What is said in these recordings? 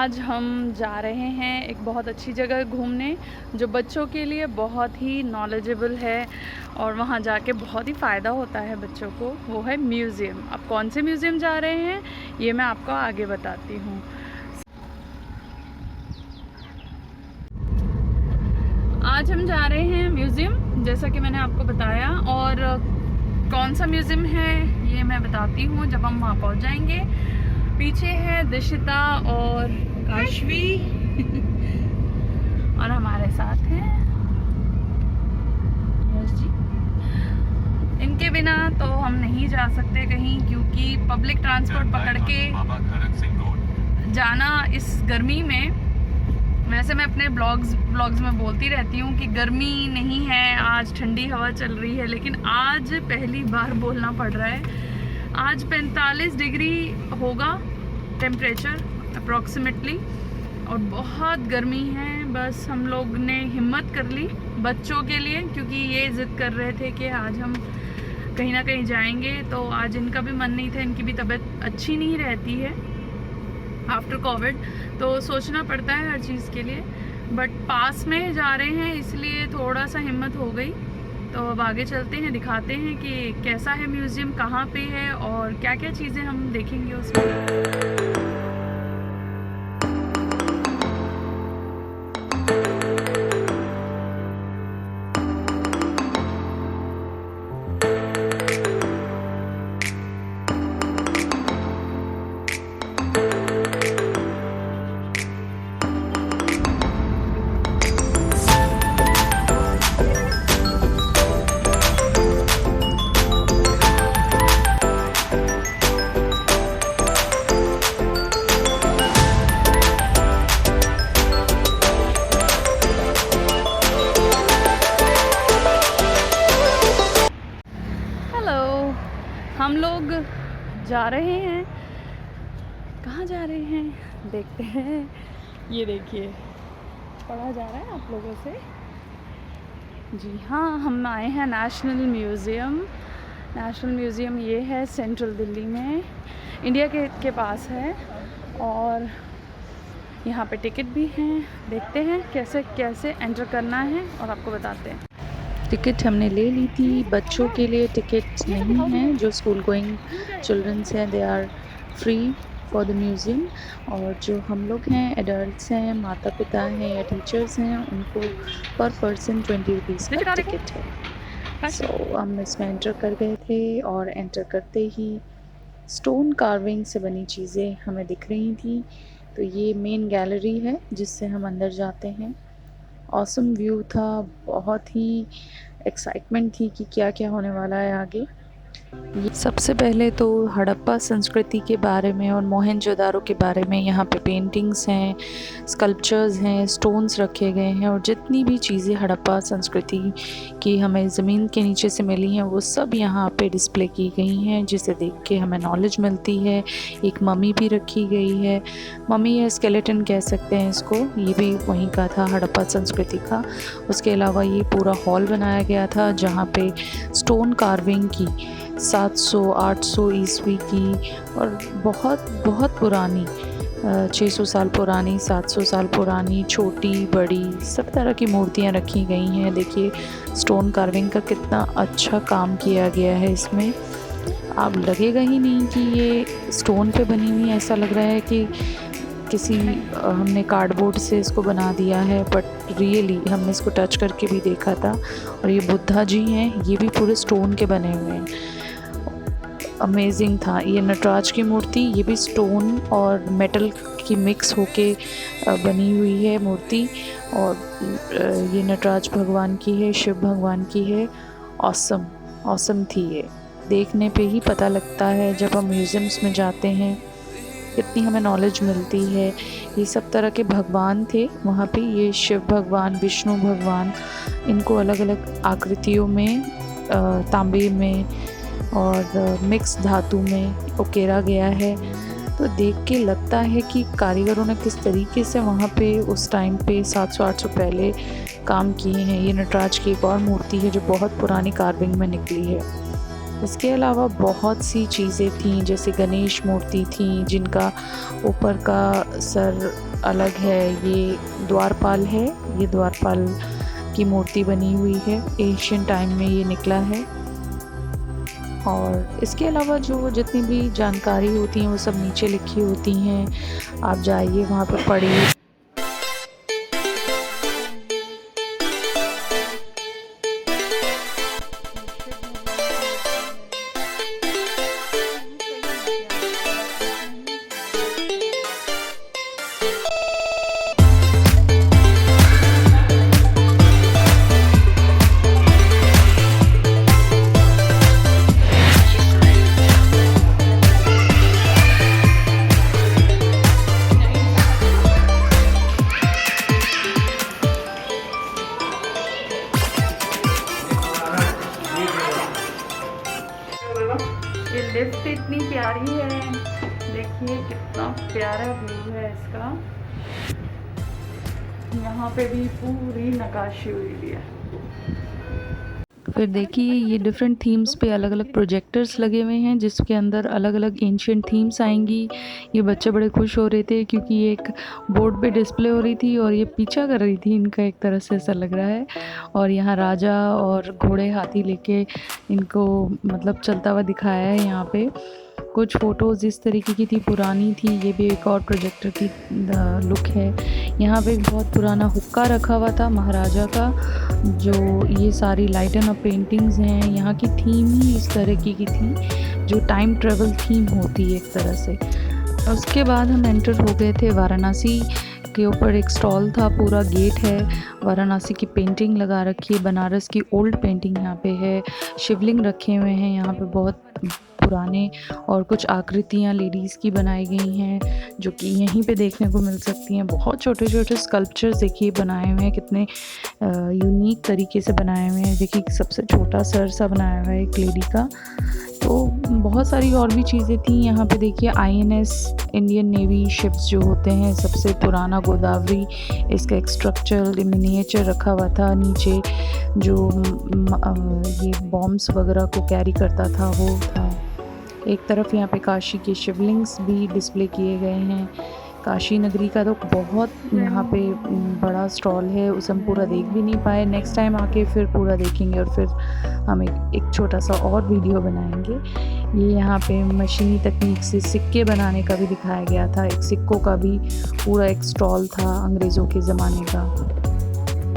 आज हम जा रहे हैं एक बहुत अच्छी जगह घूमने जो बच्चों के लिए बहुत ही नॉलेजेबल है और वहाँ जाके बहुत ही फ़ायदा होता है बच्चों को। वो है म्यूज़ियम। अब कौन से म्यूज़ियम जा रहे हैं ये मैं आपको आगे बताती हूँ। आज हम जा रहे हैं म्यूज़ियम, जैसा कि मैंने आपको बताया, और कौन सा म्यूज़ियम है ये मैं बताती हूँ जब हम वहाँ पहुँच जाएंगे। पीछे है दिशिता और काशवी और हमारे साथ हैं यश जी। इनके बिना तो हम नहीं जा सकते कहीं, क्योंकि पब्लिक ट्रांसपोर्ट पकड़ के जाना इस गर्मी में, वैसे मैं अपने ब्लॉग्स में बोलती रहती हूँ कि गर्मी नहीं है, आज ठंडी हवा चल रही है, लेकिन आज पहली बार बोलना पड़ रहा है। आज 45 डिग्री होगा टेम्परेचर अप्रॉक्सीमेटली और बहुत गर्मी है। बस हम लोग ने हिम्मत कर ली बच्चों के लिए, क्योंकि ये ज़िद कर रहे थे कि आज हम कहीं ना कहीं जाएंगे, तो आज इनका भी मन नहीं था, इनकी भी तबीयत अच्छी नहीं रहती है आफ्टर कोविड, तो सोचना पड़ता है हर चीज़ के लिए। बट पास में जा रहे हैं इसलिए थोड़ा सा हिम्मत हो गई। तो अब आगे चलते हैं, दिखाते हैं कि कैसा है म्यूज़ियम, कहाँ पे है और क्या क्या चीज़ें हम देखेंगे उसमें। हम लोग जा रहे हैं, कहाँ जा रहे हैं देखते हैं। ये देखिए पढ़ा जा रहा है आप लोगों से। जी हाँ, हम आए हैं नेशनल म्यूज़ियम। नेशनल म्यूज़ियम ये है सेंट्रल दिल्ली में, इंडिया के पास है, और यहाँ पे टिकट भी हैं। देखते हैं कैसे कैसे एंटर करना है और आपको बताते हैं। टिकट हमने ले ली थी। बच्चों के लिए टिकट नहीं है, जो स्कूल गोइंग चिल्ड्रंस हैं they are free for the museum, और जो हम लोग हैं एडल्ट्स हैं, माता पिता हैं या टीचर्स हैं, उनको पर पर्सन 20 रुपीज़ का टिकट है। सो हम इसमें एंटर कर गए थे और एंटर करते ही स्टोन कार्विंग से बनी चीज़ें हमें दिख रही थी। तो ये मेन गैलरी है जिससे हम अंदर जाते हैं। ऑसम व्यू था, बहुत ही एक्साइटमेंट थी कि क्या क्या होने वाला है आगे। सबसे पहले तो हड़प्पा संस्कृति के बारे में और मोहनजोदारो के बारे में, यहाँ पे पेंटिंग्स हैं, स्कल्पचर्स हैं, स्टोन्स रखे गए हैं, और जितनी भी चीज़ें हड़प्पा संस्कृति की हमें ज़मीन के नीचे से मिली हैं वो सब यहाँ पे डिस्प्ले की गई हैं, जिसे देख के हमें नॉलेज मिलती है। एक मम्मी भी रखी गई है, मम्मी या स्केलेटन कह सकते हैं इसको, ये भी वहीं का था, हड़प्पा संस्कृति का। उसके अलावा ये पूरा हॉल बनाया गया था जहाँ पे स्टोन कार्विंग की 700-800 ईस्वी की और बहुत बहुत पुरानी 600 साल पुरानी, 700 साल पुरानी, छोटी बड़ी सब तरह की मूर्तियाँ रखी गई हैं। देखिए स्टोन कार्विंग का कितना अच्छा काम किया गया है इसमें। आप लगेगा ही नहीं कि ये स्टोन पे बनी हुई है, ऐसा लग रहा है कि किसी हमने कार्डबोर्ड से इसको बना दिया है, बट रियली हमने इसको टच करके भी देखा था। और ये बुद्धा जी हैं, ये भी पूरे स्टोन के बने हुए हैं, अमेजिंग था। ये नटराज की मूर्ति, ये भी स्टोन और मेटल की मिक्स होके बनी हुई है मूर्ति, और ये नटराज भगवान की है, शिव भगवान की है। ऑसम थी ये, देखने पे ही पता लगता है जब हम म्यूज़ियम्स में जाते हैं कितनी हमें नॉलेज मिलती है। ये सब तरह के भगवान थे वहाँ पे, ये शिव भगवान, विष्णु भगवान, इनको अलग अलग आकृतियों में तांबे में और मिक्स धातु में उकेरा गया है। तो देख के लगता है कि कारीगरों ने किस तरीके से वहाँ पे उस टाइम पे 700-800 पहले काम किए हैं। ये नटराज की एक और मूर्ति है जो बहुत पुरानी कार्विंग में निकली है। इसके अलावा बहुत सी चीज़ें थीं, जैसे गणेश मूर्ति थी जिनका ऊपर का सर अलग है। ये द्वारपाल है, ये द्वारपाल की मूर्ति बनी हुई है, एशियन टाइम में ये निकला है। और इसके अलावा जो जितनी भी जानकारी होती हैं वो सब नीचे लिखी होती हैं, आप जाइए वहाँ पर पढ़िए। ये लिफ्ट इतनी प्यारी है, देखिए कितना प्यारा व्यू है इसका। यहाँ पे भी पूरी नक्काशी हुई हुई है। फिर देखिए ये डिफरेंट थीम्स पे अलग अलग प्रोजेक्टर्स लगे हुए हैं जिसके अंदर अलग अलग एंशिएंट थीम्स आएंगी। ये बच्चे बड़े खुश हो रहे थे क्योंकि ये एक बोर्ड पे डिस्प्ले हो रही थी और ये पीछा कर रही थी इनका, एक तरह से ऐसा लग रहा है। और यहाँ राजा और घोड़े हाथी लेके इनको मतलब चलता हुआ दिखाया है। यहाँ पे कुछ फ़ोटोज़ इस तरीके की थी, पुरानी थी। ये भी एक और प्रोजेक्टर की लुक है। यहाँ पे एक बहुत पुराना हुक्का रखा हुआ था महाराजा का। जो ये सारी लाइट एंड पेंटिंग्स हैं, यहाँ की थीम ही इस तरीके की थी जो टाइम ट्रेवल थीम होती है एक तरह से। उसके बाद हम एंटर हो गए थे वाराणसी के ऊपर। एक स्टॉल था, पूरा गेट है, वाराणसी की पेंटिंग लगा रखी है, बनारस की ओल्ड पेंटिंग यहाँ पे है। शिवलिंग रखे हुए हैं यहाँ पे बहुत पुराने, और कुछ आकृतियाँ लेडीज़ की बनाई गई हैं जो कि यहीं पे देखने को मिल सकती हैं। बहुत छोटे छोटे स्कल्पचर्स देखिए बनाए हुए हैं, कितने यूनिक तरीके से बनाए हुए हैं। देखिए सबसे छोटा सर सा बनाया हुआ है एक लेडी का। तो बहुत सारी और भी चीज़ें थी यहाँ पे। देखिए INS इंडियन नेवी शिप्स जो होते हैं, सबसे पुराना गोदावरी, इसका एक स्ट्रक्चर मिनिएचर रखा हुआ था। नीचे जो ये बॉम्ब्स वगैरह को कैरी करता था वो था। एक तरफ यहाँ पे काशी के शिवलिंग्स भी डिस्प्ले किए गए हैं। काशी नगरी का तो बहुत यहाँ पे बड़ा स्टॉल है, उसे हम पूरा देख भी नहीं पाए। नेक्स्ट टाइम आके फिर पूरा देखेंगे और फिर हम एक छोटा सा और वीडियो बनाएंगे। ये यहाँ पे मशीनी तकनीक से सिक्के बनाने का भी दिखाया गया था। एक सिक्कों का भी पूरा एक स्टॉल था अंग्रेज़ों के ज़माने का।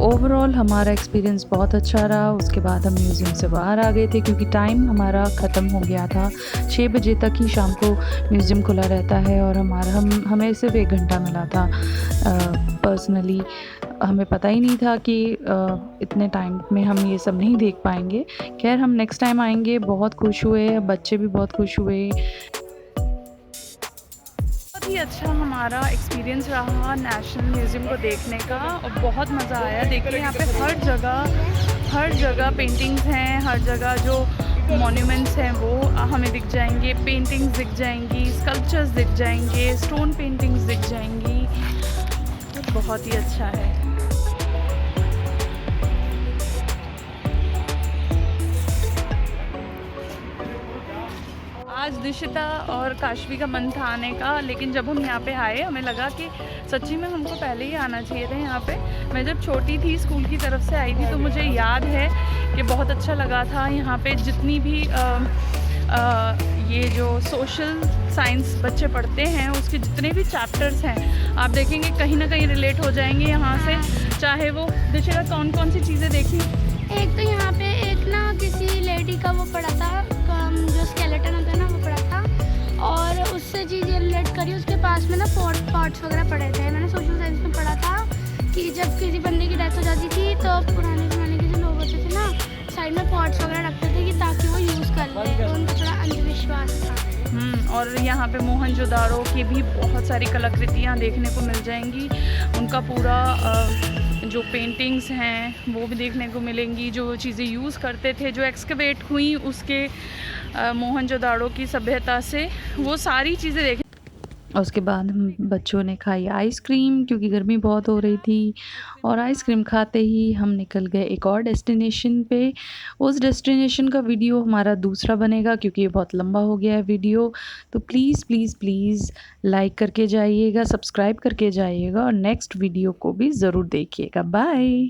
ओवरऑल हमारा एक्सपीरियंस बहुत अच्छा रहा। उसके बाद हम म्यूज़ियम से बाहर आ गए थे क्योंकि टाइम हमारा ख़त्म हो गया था। 6 बजे तक ही शाम को म्यूज़ियम खुला रहता है और हमें सिर्फ 1 घंटा मिला था। पर्सनली हमें पता ही नहीं था कि इतने टाइम में हम ये सब नहीं देख पाएंगे। खैर हम नेक्स्ट टाइम आएंगे। बहुत खुश हुए, बच्चे भी बहुत खुश हुए। बहुत ही अच्छा हमारा एक्सपीरियंस रहा नेशनल म्यूज़ियम को देखने का और बहुत मज़ा आया। देखिए यहाँ पे हर जगह पेंटिंग्स हैं, हर जगह जो मॉन्यूमेंट्स हैं वो हमें दिख जाएंगे, पेंटिंग्स दिख जाएंगी, स्कल्पचर्स दिख जाएंगे, स्टोन पेंटिंग्स दिख जाएंगी। तो बहुत ही अच्छा है। आज दिशिता और काशवी का मन था आने का, लेकिन जब हम यहाँ पे आए हमें लगा कि सच्ची में हमको पहले ही आना चाहिए था यहाँ पे। मैं जब छोटी थी स्कूल की तरफ से आई थी तो मुझे याद है कि बहुत अच्छा लगा था यहाँ पे। जितनी भी ये जो सोशल साइंस बच्चे पढ़ते हैं उसके जितने भी चैप्टर्स हैं आप देखेंगे कहीं ना कहीं रिलेट हो जाएंगे यहाँ से। चाहे वो दिशिता कौन कौन सी चीज़ें देखी? एक तो यहाँ पे एक ना किसी लेडी का वो पढ़ा था, जो स्केलेटन होता है ना वो पढ़ा था, और उससे चीज़ें रिलेट करी। उसके पास में ना पॉट्स वगैरह पढ़े थे। मैंने सोशल साइंस में पढ़ा था कि जब किसी बंदे की डेथ हो जाती थी तो पुराने ज़माने के जो लोग होते थे ना साइड में पॉट्स वगैरह रखते थे कि ताकि वो यूज़ कर ले, तो उनका थोड़ा अंधविश्वास था। और यहाँ पे मोहनजोदाड़ो की भी बहुत सारी कलाकृतियाँ देखने को मिल जाएंगी। उनका पूरा जो पेंटिंग्स हैं वो भी देखने को मिलेंगी। जो चीज़ें यूज़ करते थे, जो एक्सकवेट हुई उसके मोहनजोदाड़ो की सभ्यता से, वो सारी चीज़ें देख। और उसके बाद हम बच्चों ने खाई आइसक्रीम क्योंकि गर्मी बहुत हो रही थी, और आइसक्रीम खाते ही हम निकल गए एक और डेस्टिनेशन पे। उस डेस्टिनेशन का वीडियो हमारा दूसरा बनेगा क्योंकि ये बहुत लंबा हो गया है वीडियो। तो प्लीज़ प्लीज़ प्लीज़ लाइक करके जाइएगा, सब्सक्राइब करके जाइएगा और नेक्स्ट वीडियो को भी ज़रूर देखिएगा। बाय।